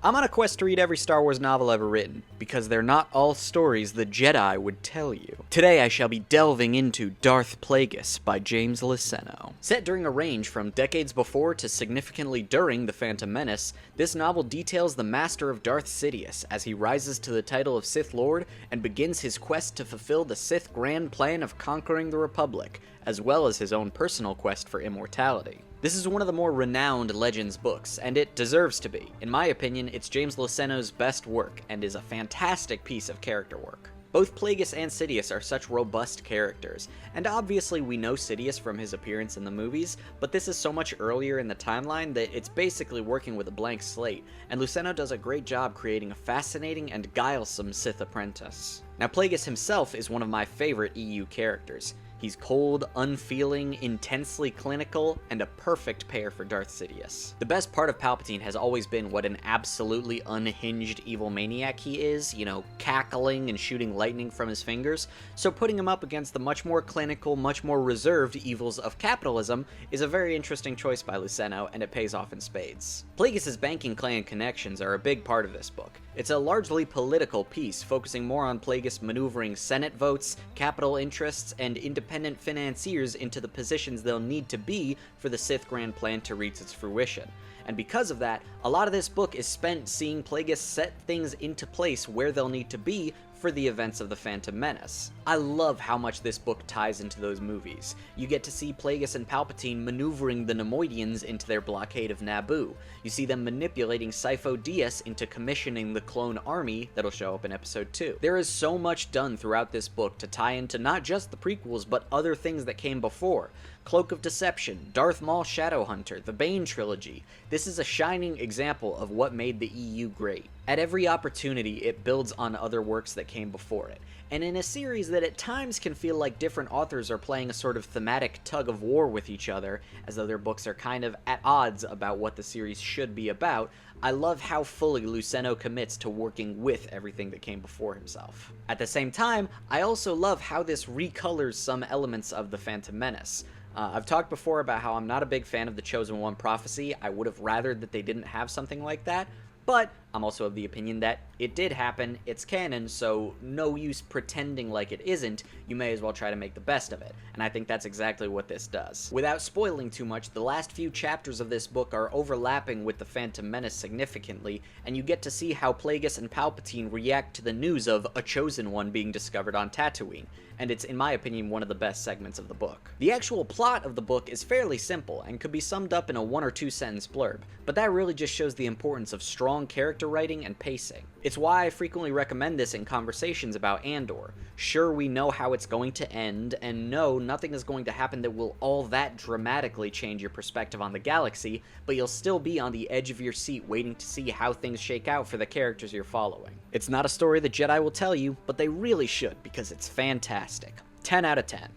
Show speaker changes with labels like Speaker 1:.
Speaker 1: I'm on a quest to read every Star Wars novel ever written, because they're not all stories the Jedi would tell you. Today I shall be delving into Darth Plagueis by James Luceno. Set during a range from decades before to significantly during The Phantom Menace, this novel details the master of Darth Sidious as he rises to the title of Sith Lord and begins his quest to fulfill the Sith grand plan of conquering the Republic, as well as his own personal quest for immortality. This is one of the more renowned Legends books, and it deserves to be. In my opinion, it's James Luceno's best work, and is a fantastic piece of character work. Both Plagueis and Sidious are such robust characters, and obviously we know Sidious from his appearance in the movies, but this is so much earlier in the timeline that it's basically working with a blank slate, and Luceno does a great job creating a fascinating and guilesome Sith apprentice. Now, Plagueis himself is one of my favorite EU characters. He's cold, unfeeling, intensely clinical, and a perfect pair for Darth Sidious. The best part of Palpatine has always been what an absolutely unhinged evil maniac he is, cackling and shooting lightning from his fingers, so putting him up against the much more clinical, much more reserved evils of capitalism is a very interesting choice by Luceno, and it pays off in spades. Plagueis' banking clan connections are a big part of this book. It's a largely political piece, focusing more on Plagueis maneuvering Senate votes, capital interests, and independent financiers into the positions they'll need to be for the Sith Grand Plan to reach its fruition. And because of that, a lot of this book is spent seeing Plagueis set things into place where they'll need to be for the events of The Phantom Menace. I love how much this book ties into those movies. You get to see Plagueis and Palpatine maneuvering the Neimoidians into their blockade of Naboo. You see them manipulating Sifo Dyas into commissioning the clone army that'll show up in episode 2. There is so much done throughout this book to tie into not just the prequels, but other things that came before. Cloak of Deception, Darth Maul Shadowhunter, the Bane trilogy. This is a shining example of what made the EU great. At every opportunity, it builds on other works that came before it. And in a series that at times can feel like different authors are playing a sort of thematic tug of war with each other, as though their books are kind of at odds about what the series should be about, I love how fully Luceno commits to working with everything that came before himself. At the same time, I also love how this recolors some elements of The Phantom Menace. I've talked before about how I'm not a big fan of the Chosen One prophecy. I would have rathered that they didn't have something like that, but I'm also of the opinion that it did happen, it's canon, so no use pretending like it isn't. You may as well try to make the best of it, and I think that's exactly what this does. Without spoiling too much, the last few chapters of this book are overlapping with The Phantom Menace significantly, and you get to see how Plagueis and Palpatine react to the news of a Chosen One being discovered on Tatooine, and it's, in my opinion, one of the best segments of the book. The actual plot of the book is fairly simple, and could be summed up in a 1 or 2 sentence blurb, but that really just shows the importance of strong character writing and pacing. It's why I frequently recommend this in conversations about Andor. Sure, we know how it's going to end, and no, nothing is going to happen that will all that dramatically change your perspective on the galaxy, but you'll still be on the edge of your seat waiting to see how things shake out for the characters you're following. It's not a story the Jedi will tell you, but they really should, because it's fantastic. 10 out of 10.